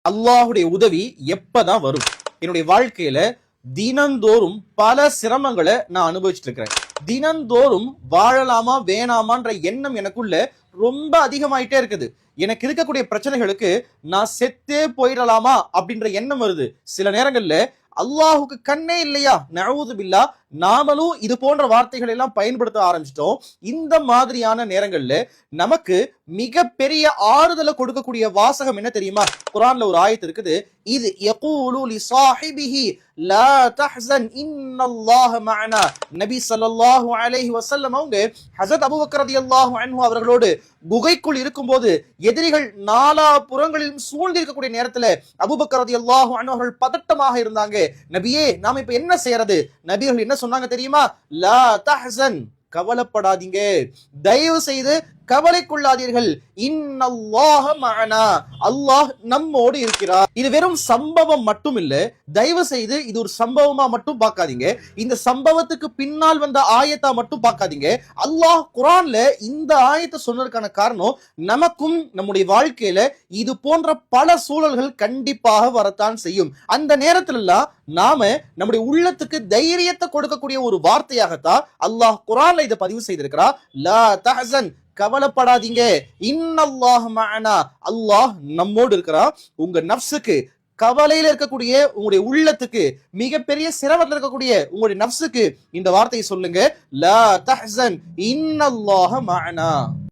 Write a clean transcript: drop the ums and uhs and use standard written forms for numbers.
அல்லாஹுடைய உதவி எப்பதான் வரும்? என்னுடைய வாழ்க்கையில தினந்தோறும் பல சிரமங்களை நான் அனுபவிச்சுட்டு இருக்கிறேன். தினந்தோறும் வாழலாமா வேணாமான்ற எண்ணம் எனக்குள்ள ரொம்ப அதிகமாயிட்டே இருக்குது. எனக்கு இருக்கக்கூடிய பிரச்சனைகளுக்கு நான் செத்தே போயிடலாமா அப்படின்ற எண்ணம் வருது. சில நேரங்கள்ல அல்லாஹுக்கு கண்ணே இல்லையா, நஊது பில்லா, நாமளும் இது போன்ற வார்த்தைகள் எல்லாம் பயன்படுத்த ஆரம்பிச்சிட்டோம். இந்த மாதிரியான நேரங்கள்ல நமக்கு மிக பெரிய ஆறுதலை கொடுக்கக்கூடிய வாசகம் என்ன தெரியுமா? குர்ஆன்ல ஒரு ஆயத்து இருக்குது. இது யகூலு லிஸாஹிபிஹி லா தஹ்ஸன் இன்னல்லாஹ மஅனா. நபி ஸல்லல்லாஹு அலைஹி வஸல்லம் அவங்க ஹஜ்ரத் அபூபக்கர் ரலியல்லாஹு அன்ஹு அவர்களோடு குகைக்குள் இருக்கும்போது எதிரிகள் நாலா புறங்களிலும் சூழ்ந்து இருக்கக்கூடிய நேரத்துல அபூபக்கர் ரலியல்லாஹு அன்ஹு அவர்கள் பதட்டமாக இருந்தாங்க. நபியே, நாம இப்ப என்ன செய்யறது? நபிகள் என்ன சொன்னாங்க தெரியுமா? லா தஹ்ஸன், கவலைப்படாதீங்க, தயவு செய்து கவலைக்குள்ளாதீர்கள். இன்னல்லாஹ மஅனா, அல்லாஹ் நம்மோடு இருக்கிறார். இது வெறும் சம்பவம் மட்டும் இல்ல. தயவு செய்து இது ஒரு சம்பவமா மட்டும் பார்க்காதீங்க. இந்த சம்பவத்துக்கு பின்னால் வந்த ஆயத்தா மட்டும் பார்க்காதீங்க. அல்லாஹ் குர்ஆன்ல இந்த ஆயத்தை சொன்னதற்கான காரணம், நமக்கும் நம்முடைய வாழ்க்கையில இது போன்ற பல சூழல்கள் கண்டிப்பாக வரத்தான் செய்யும். அந்த நேரத்துல எல்லாம் நாம நம்முடைய உள்ளத்துக்கு தைரியத்தை கொடுக்கக்கூடிய ஒரு வார்த்தையாகத்தான் அல்லாஹ் குர்ஆன்ல இதை பதிவு செய்திருக்கிறார். லா தஹ்ஸன், கவலைப்படாதீங்க, இன்னல்லாஹ மஅனா, அல்லாஹ் நம்மோடு இருக்கிறான். உங்க நஃப்ஸுக்கு, கவலையில இருக்கக்கூடிய உங்களுடைய உள்ளத்துக்கு, மிகப்பெரிய சிரமத்தில் இருக்கக்கூடிய உங்களுடைய நஃப்ஸுக்கு இந்த வார்த்தையை சொல்லுங்க. லா தஹ்ஸன் இன்னல்லாஹ மஅனா.